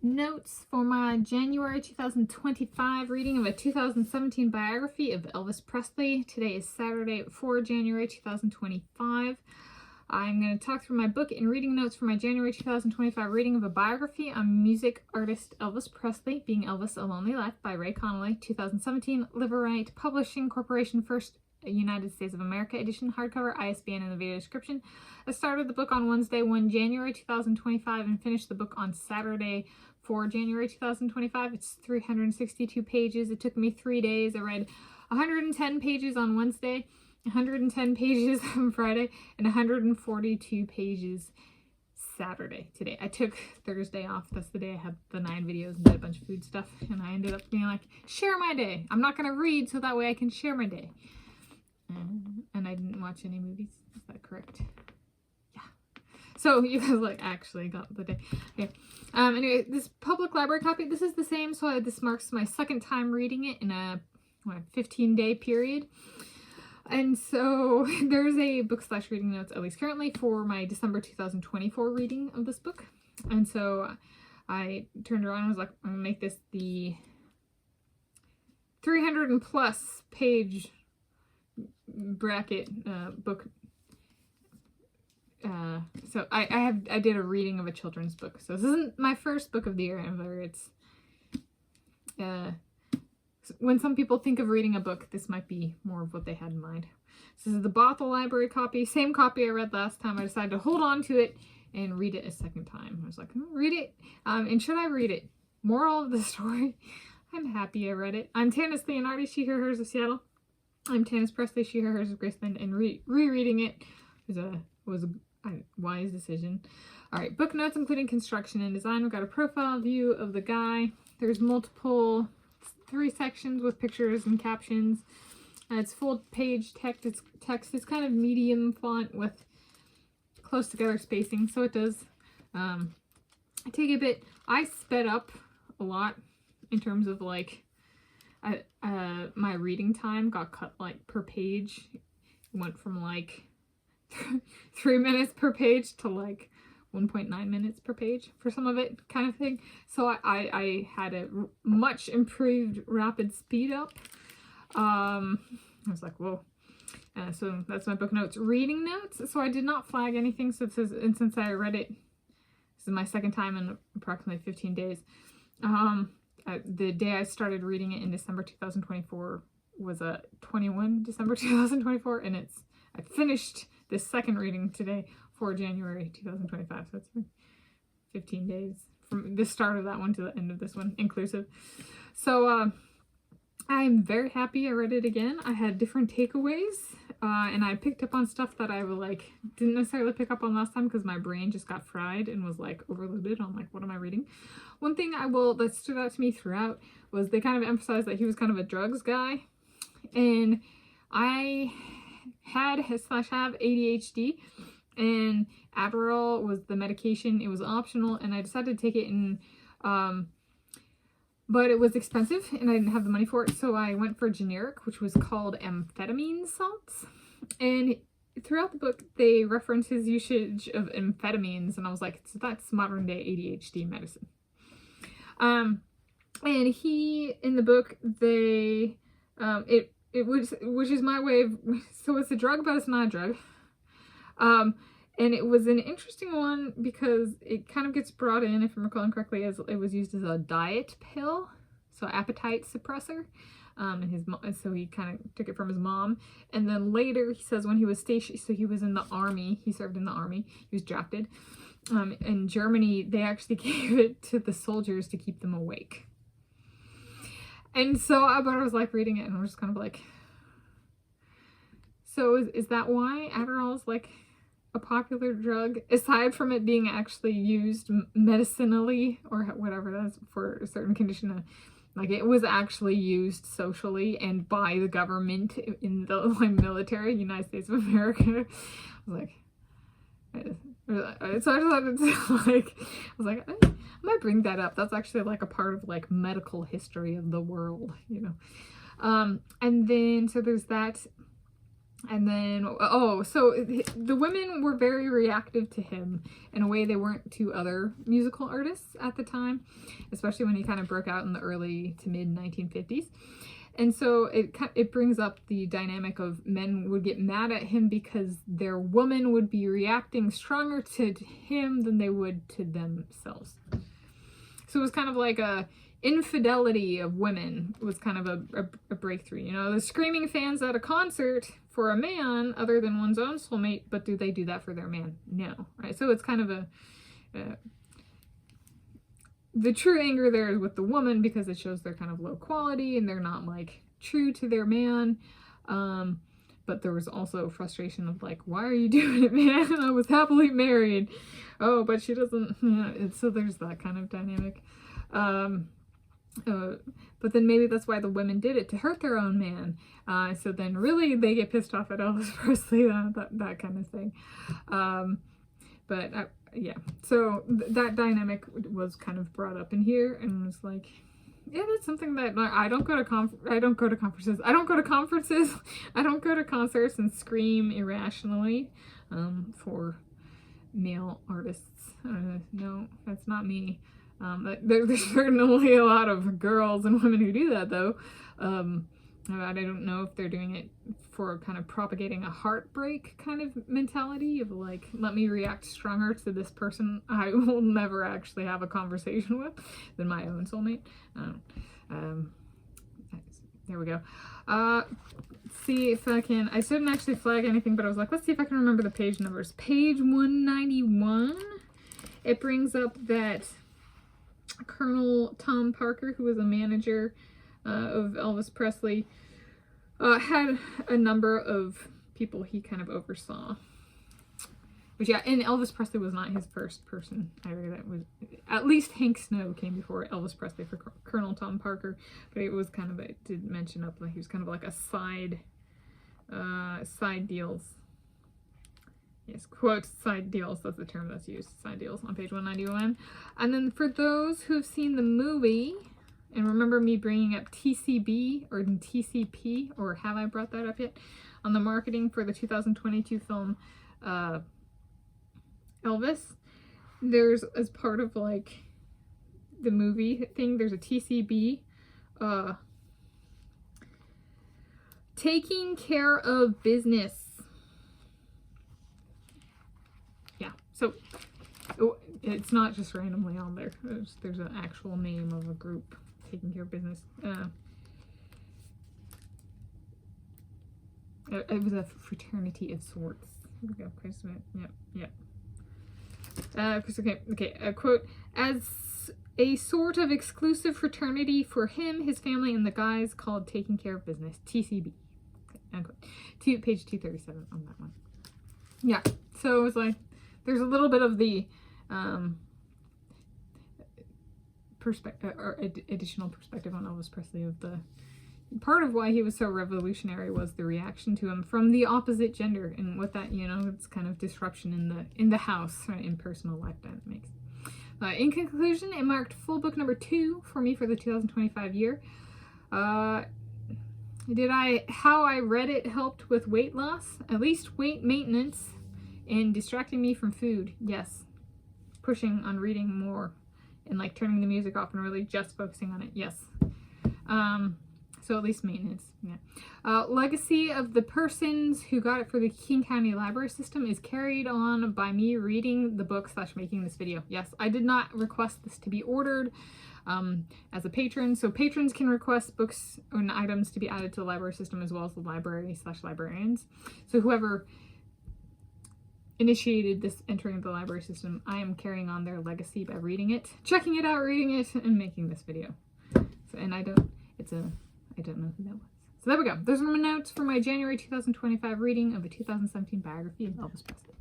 notes for my January 2025 reading of a 2017 biography of Elvis Presley. Today is Saturday, 4 January 2025. I'm going to talk through my book and reading notes for my January 2025 reading of a biography on music artist Elvis Presley, Being Elvis, A Lonely Life by Ray Connolly, 2017, Liveright Publishing Corporation, First United States of America edition, hardcover, ISBN in the video description. I started the book on Wednesday, 1 January 2025 and finished the book on Saturday, 4 January 2025. It's 362 pages. It took me 3 days. I read 110 pages on Wednesday, 110 pages on Friday, and 142 pages Saturday today. I took Thursday off. That's the day I had the 9 videos and did a bunch of food stuff, and I ended up being like, share my day. I'm not going to read so that way I can share my day. And I didn't watch any movies. Is that correct? Yeah. So you guys like actually got the day. Okay. Anyway, this public library copy, this is the same. So this marks my second time reading it in a 15-day period. And so there's a book/reading notes, at least currently, for my December 2024 reading of this book. And so I turned around and was like, I'm going to make this the 300+ page bracket book. So I did a reading of a children's book. So this isn't my first book of the year ever. It's when some people think of reading a book, this might be more of what they had in mind. So this is the Bothell Library copy, same copy I read last time. I decided to hold on to it and read it a second time. I was like, read it. And should I read it? Moral of the story, I'm happy I read it. I'm Tanis Leonhardi, she, her, hers of Seattle. I'm Tanis Presley, she, her, hers of Graceland, and rereading it was a wise decision. All right, book notes including construction and design. We've got a profile view of the guy. There's multiple 3 sections with pictures and captions. It's full page text. It's kind of medium font with close together spacing, so it does take a bit. I sped up a lot in terms of like my reading time got cut like per page. It went from like 3 minutes per page to like 1.9 minutes per page for some of it, kind of thing. So I had a much improved rapid speed up. I was like, whoa. So that's my book notes. Reading notes. So I did not flag anything. So it says, and since I read it, this is my second time in approximately 15 days. The day I started reading it in December 2024 was 21 December 2024, and I finished this second reading today for January 2025. So it's been 15 days from the start of that one to the end of this one, inclusive. So I'm very happy I read it again. I had different takeaways, and I picked up on stuff that I didn't necessarily pick up on last time because my brain just got fried and was like overloaded on like, what am I reading? One thing that stood out to me throughout was they kind of emphasized that he was kind of a drugs guy, and I have ADHD, and Adderall was the medication. It was optional, and I decided to take it, and but it was expensive and I didn't have the money for it, so I went for generic, which was called amphetamine salts. And throughout the book they reference his usage of amphetamines, and I was like, so that's modern day ADHD medicine. And he, in the book, they which is my way of, so it's a drug but it's not a drug. And it was an interesting one because it kind of gets brought in, if I'm recalling correctly, as it was used as a diet pill, so appetite suppressor. And so he kind of took it from his mom. And then later, he says when he was stationed, so he was in the army, he served in the army, he was drafted. In Germany, they actually gave it to the soldiers to keep them awake. And so I was like reading it and I was just kind of like, so is that why Adderall is like a popular drug, aside from it being actually used medicinally or whatever that is for a certain condition? Like, it was actually used socially and by the government in the military, United States of America. I was like, so I decided to I was like, I might bring that up. That's actually like a part of like medical history of the world, you know. And then so there's that. And then, oh, so the women were very reactive to him in a way they weren't to other musical artists at the time, especially when he kind of broke out in the early to mid 1950s. And so it brings up the dynamic of men would get mad at him because their woman would be reacting stronger to him than they would to themselves. So it was kind of like a infidelity of women was kind of a breakthrough. You know, the screaming fans at a concert for a man other than one's own soulmate, but do they do that for their man? No, right? So it's kind of the true anger there is with the woman because it shows they're kind of low quality and they're not like true to their man. But there was also frustration of like, why are you doing it, man? I was happily married. Oh, but she doesn't. Yeah, so there's that kind of dynamic. But then maybe that's why the women did it, to hurt their own man. So then really they get pissed off at Elvis Presley, that kind of thing. Yeah, so that dynamic was kind of brought up in here and was like, yeah, that's something that I don't go to conferences. I don't go to conferences. I don't go to concerts and scream irrationally for male artists. No, that's not me. There's certainly a lot of girls and women who do that, though. I don't know if they're doing it for kind of propagating a heartbreak kind of mentality of like, let me react stronger to this person I will never actually have a conversation with than my own soulmate. There we go. See if I can, I didn't actually flag anything, but I was like, let's see if I can remember the page numbers. Page 191, it brings up that Colonel Tom Parker, who was a manager of Elvis Presley, had a number of people he kind of oversaw. But yeah, and Elvis Presley was not his first person either. That was, at least Hank Snow came before Elvis Presley for Colonel Tom Parker. But it was kind of, it did mention up like he was kind of like a side deals. Yes, quote, side deals, that's the term that's used, side deals on page 191. And then for those who have seen the movie, and remember me bringing up TCB or TCP, or have I brought that up yet? On the marketing for the 2022 film Elvis, there's, as part of like the movie thing, there's a TCB, taking care of business. Yeah, so it's not just randomly on there. There's an actual name of a group taking care of business. It was a fraternity of sorts. Here we go. Yep. Okay. A quote, as a sort of exclusive fraternity for him, his family, and the guys called Taking Care of Business, TCB. Okay, page 237 on that one. Yeah, so it was like, there's a little bit of the perspective or additional perspective on Elvis Presley of the part of why he was so revolutionary was the reaction to him from the opposite gender, and what that, you know, it's kind of disruption in the house, right, in personal life dynamics. In conclusion, it marked full book number 2 for me for the 2025 year. How I read it helped with weight loss, at least weight maintenance, and distracting me from food. Yes. Pushing on reading more and like turning the music off and really just focusing on it. Yes. So at least maintenance. Yeah. Legacy of the persons who got it for the King County Library System is carried on by me reading the book / making this video. Yes, I did not request this to be ordered as a patron. So patrons can request books and items to be added to the library system as well as the library / librarians. So whoever initiated this entering the library system, I am carrying on their legacy by reading it, checking it out, reading it, and making this video. So, and I don't know who that was. So there we go. Those are my notes for my January 2025 reading of a 2017 biography of Elvis Presley.